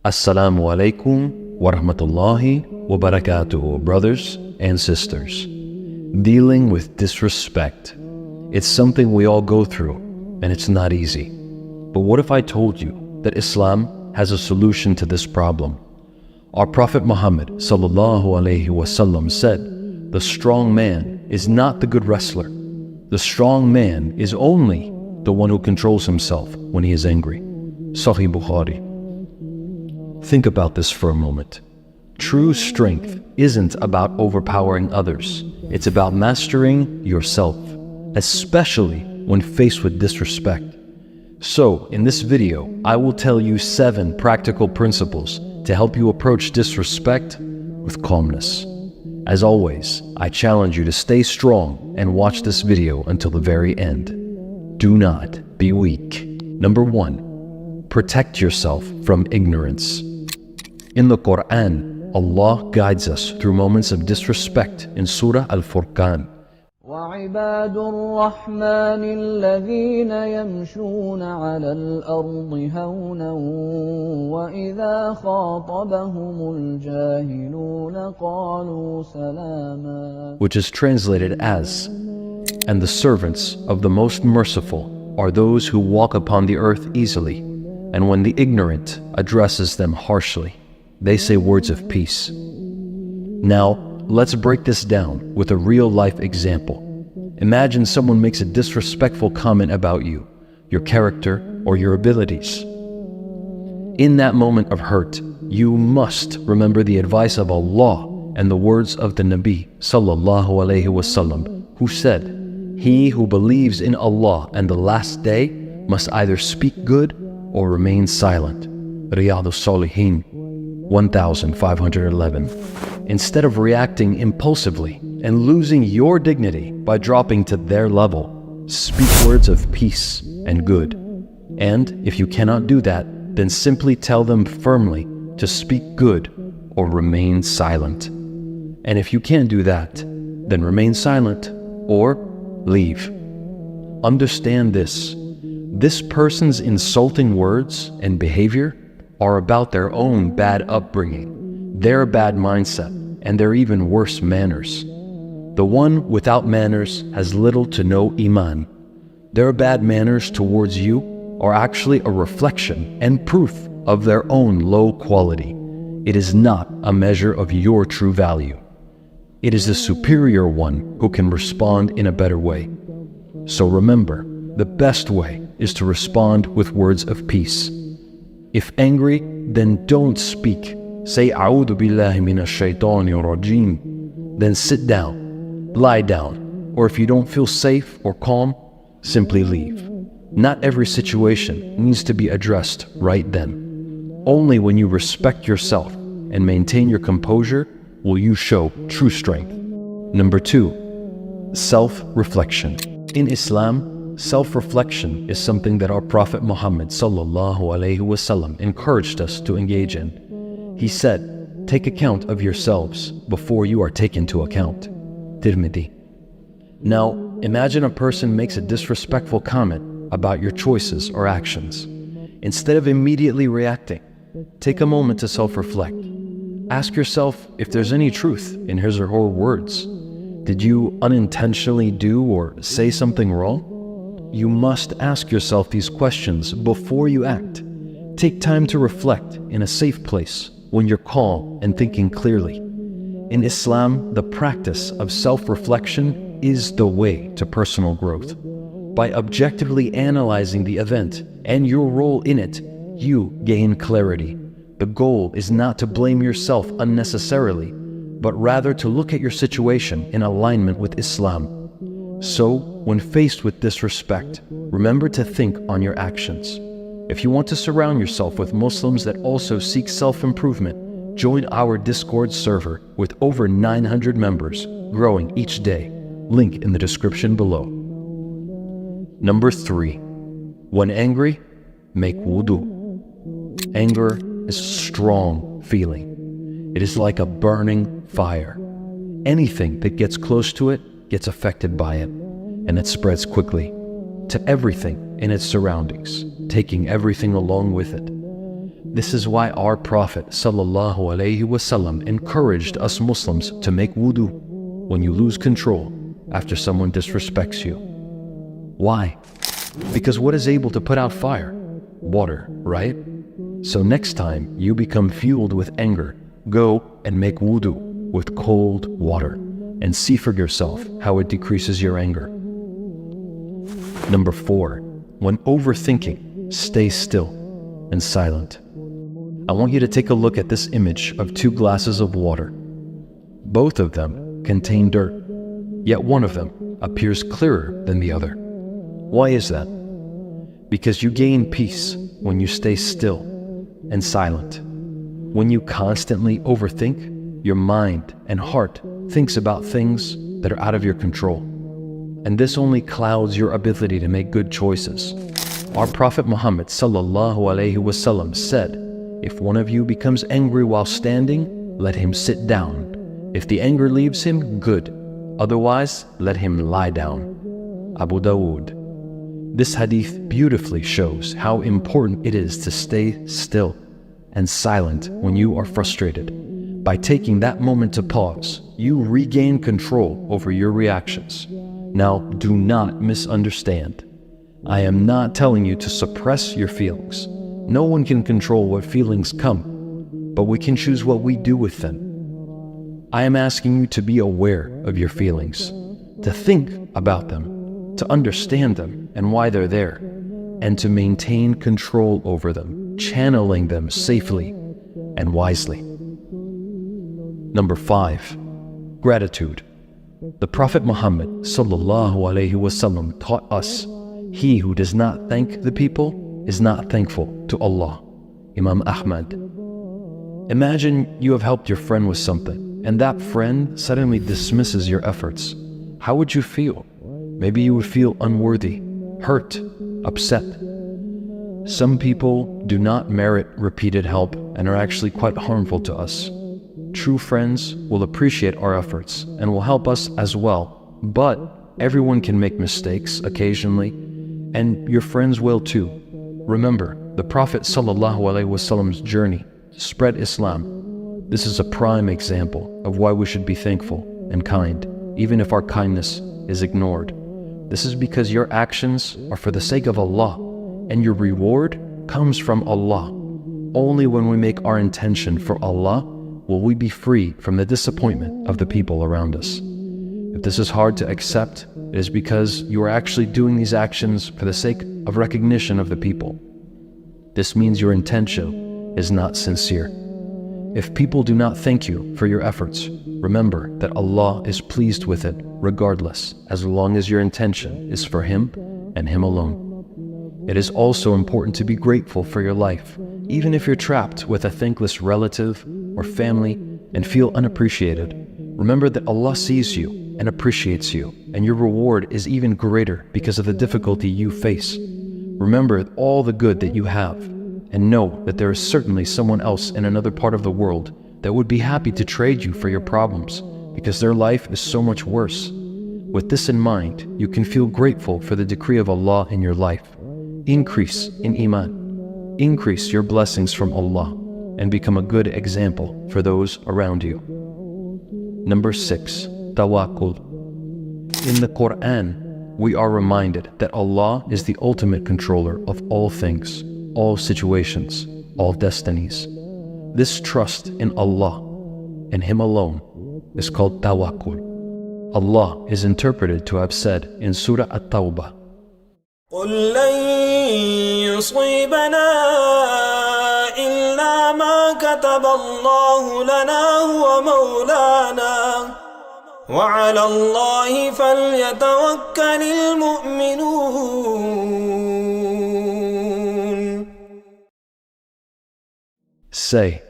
Assalamu alaikum wa rahmatullahi wa barakatuhu, brothers and sisters. Dealing with disrespect. It's something we all go through, and it's not easy. But what if I told you that Islam has a solution to this problem? Our Prophet Muhammad sallallahu alaihi wasallam said, "The strong man is not the good wrestler. The strong man is only the one who controls himself when he is angry." Sahih Bukhari. Think about this for a moment. True strength isn't about overpowering others. It's about mastering yourself, especially when faced with disrespect. So, in this video, I will tell you 7 practical principles to help you approach disrespect with calmness. As always, I challenge you to stay strong and watch this video until the very end. Do not be weak. Number 1. Protect yourself from ignorance. In the Quran, Allah guides us through moments of disrespect in Surah Al-Furqan. وَعِبَادُ الرَّحْمَنِ الَّذِينَ يَمْشُونَ عَلَى الْأَرْضِ هَوْنًا وَإِذَا خَاطَبَهُمُ الْجَاهِلُونَ قَالُوا سَلَامًا, which is translated as, "And the servants of the Most Merciful are those who walk upon the earth easily, and when the ignorant addresses them harshly, they say words of peace." Now, let's break this down with a real-life example. Imagine someone makes a disrespectful comment about you, your character, or your abilities. In that moment of hurt, you must remember the advice of Allah and the words of the Nabi sallallahu alaihi wasallam, who said, "He who believes in Allah and the last day must either speak good or remain silent." Riyadus Salihin 1511. Instead of reacting impulsively and losing your dignity by dropping to their level, speak words of peace and good. And if you cannot do that, then simply tell them firmly to speak good or remain silent. And if you can't do that, then remain silent or leave. Understand this. This person's insulting words and behavior are about their own bad upbringing, their bad mindset, and their even worse manners. The one without manners has little to no iman. Their bad manners towards you are actually a reflection and proof of their own low quality. It is not a measure of your true value. It is the superior one who can respond in a better way. So remember, the best way is to respond with words of peace. If angry, then don't speak. Say "A'udhu billahi minash shaitanir rajim." Then sit down, lie down, or if you don't feel safe or calm, simply leave. Not every situation needs to be addressed right then. Only when you respect yourself and maintain your composure will you show true strength. Number 2. Self-reflection. In Islam, self-reflection is something that our Prophet Muhammad sallallahu alaihi wasallam encouraged us to engage in. He said, "Take account of yourselves before you are taken to account." Tirmidhi. Now, imagine a person makes a disrespectful comment about your choices or actions. Instead of immediately reacting, take a moment to self-reflect. Ask yourself if there's any truth in his or her words. Did you unintentionally do or say something wrong? You must ask yourself these questions before you act. Take time to reflect in a safe place when you're calm and thinking clearly. In Islam, the practice of self-reflection is the way to personal growth. By objectively analyzing the event and your role in it, you gain clarity. The goal is not to blame yourself unnecessarily, but rather to look at your situation in alignment with Islam. So, when faced with disrespect, remember to think on your actions. If you want to surround yourself with Muslims that also seek self-improvement, join our Discord server with over 900 members, growing each day. Link in the description below. Number 3. When angry, make wudu. Anger is a strong feeling. It is like a burning fire. Anything that gets close to it gets affected by it, and it spreads quickly to everything in its surroundings, taking everything along with it. This is why our Prophet ﷺ encouraged us Muslims to make wudu when you lose control after someone disrespects you. Why? Because what is able to put out fire? Water, right? So next time you become fueled with anger, go and make wudu with cold water and see for yourself how it decreases your anger. Number 4, when overthinking, stay still and silent. I want you to take a look at this image of 2 glasses of water. Both of them contain dirt, yet one of them appears clearer than the other. Why is that? Because you gain peace when you stay still and silent. When you constantly overthink, your mind and heart thinks about things that are out of your control. And this only clouds your ability to make good choices. Our Prophet Muhammad ﷺ said, if one of you becomes angry while standing, let him sit down. If the anger leaves him, good. Otherwise, let him lie down. Abu Dawood. This hadith beautifully shows how important it is to stay still and silent when you are frustrated. By taking that moment to pause, you regain control over your reactions. Now, do not misunderstand. I am not telling you to suppress your feelings. No one can control what feelings come, but we can choose what we do with them. I am asking you to be aware of your feelings, to think about them, to understand them and why they're there, and to maintain control over them, channeling them safely and wisely. Number 5, gratitude. The Prophet Muhammad ﷺ taught us, he who does not thank the people is not thankful to Allah. Imam Ahmad. Imagine you have helped your friend with something, and that friend suddenly dismisses your efforts. How would you feel? Maybe you would feel unworthy, hurt, upset. Some people do not merit repeated help and are actually quite harmful to us. True friends will appreciate our efforts and will help us as well, but everyone can make mistakes occasionally, and your friends will too. Remember, the Prophet ﷺ's journey to spread Islam. This is a prime example of why we should be thankful and kind, even if our kindness is ignored. This is because your actions are for the sake of Allah, and your reward comes from Allah. Only when we make our intention for Allah will we be free from the disappointment of the people around us. If this is hard to accept, it is because you are actually doing these actions for the sake of recognition of the people. This means your intention is not sincere. If people do not thank you for your efforts, remember that Allah is pleased with it regardless, as long as your intention is for Him and Him alone. It is also important to be grateful for your life, even if you're trapped with a thankless relative or family and feel unappreciated. Remember that Allah sees you and appreciates you, and your reward is even greater because of the difficulty you face. Remember all the good that you have, and know that there is certainly someone else in another part of the world that would be happy to trade you for your problems, because their life is so much worse. With this in mind, you can feel grateful for the decree of Allah in your life. Increase in Iman. Increase your blessings from Allah, and become a good example for those around you. Number 6, tawakkul. In the Quran, we are reminded that Allah is the ultimate controller of all things, all situations, all destinies. This trust in Allah and Him alone is called tawakkul. Allah is interpreted to have said in Surah At-Tawbah, قُلْ لَن يُصِيبَنَا إِلَّا مَا كَتَبَ اللَّهُ لَنَا هُوَ مَوْلَانَا وَعَلَى اللَّهِ فَلْيَتَوَكَّلِ الْمُؤْمِنُونَ. Say,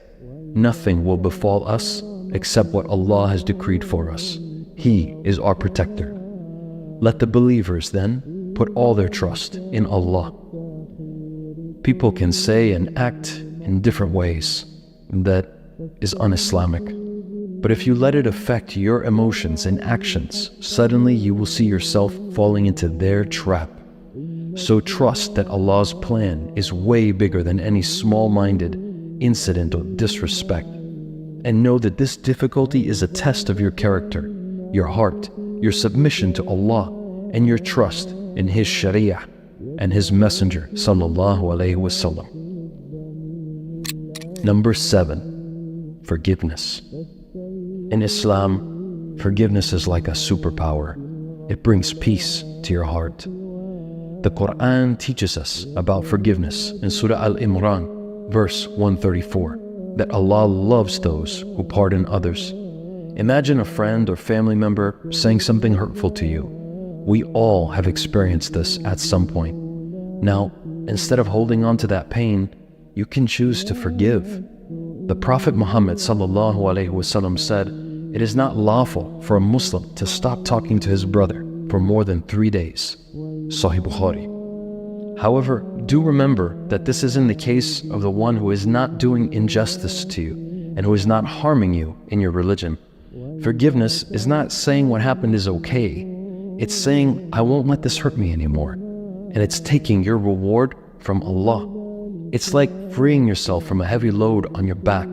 nothing will befall us except what Allah has decreed for us. He is our protector. Let the believers then put all their trust in Allah. People can say and act in different ways that is un-Islamic. But if you let it affect your emotions and actions, suddenly you will see yourself falling into their trap. So trust that Allah's plan is way bigger than any small-minded incident or disrespect. And know that this difficulty is a test of your character, your heart, your submission to Allah, and your trust in His Sharia and His Messenger sallallahu alaihi wasallam. Number 7, forgiveness. In Islam, forgiveness is like a superpower. It brings peace to your heart. The Quran teaches us about forgiveness in Surah Al-Imran, verse 134, that Allah loves those who pardon others. Imagine a friend or family member saying something hurtful to you. We all have experienced this at some point. Now, instead of holding on to that pain, you can choose to forgive. The Prophet Muhammad sallallahu alaihi wasallam said, "It is not lawful for a Muslim to stop talking to his brother for more than 3 days." Sahih Bukhari. However, do remember that this is in the case of the one who is not doing injustice to you and who is not harming you in your religion. Forgiveness is not saying what happened is okay. It's saying, I won't let this hurt me anymore. And it's taking your reward from Allah. It's like freeing yourself from a heavy load on your back.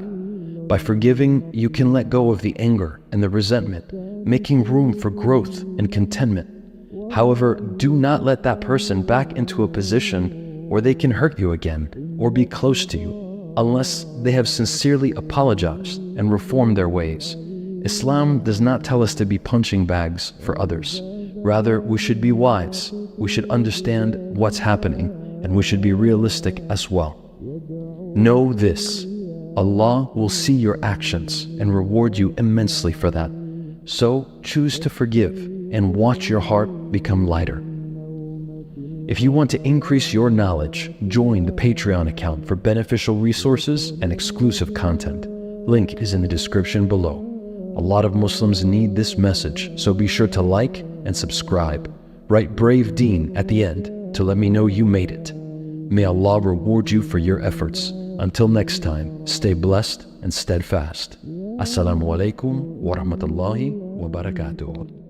By forgiving, you can let go of the anger and the resentment, making room for growth and contentment. However, do not let that person back into a position where they can hurt you again or be close to you unless they have sincerely apologized and reformed their ways. Islam does not tell us to be punching bags for others. Rather, we should be wise, we should understand what's happening, and we should be realistic as well. Know this, Allah will see your actions and reward you immensely for that. So choose to forgive and watch your heart become lighter. If you want to increase your knowledge, join the Patreon account for beneficial resources and exclusive content. Link is in the description below. A lot of Muslims need this message, so be sure to like and subscribe. Write Brave Deen at the end to let me know you made it. May Allah reward you for your efforts. Until next time, stay blessed and steadfast. Assalamu alaikum wa rahmatullahi wa barakatuh.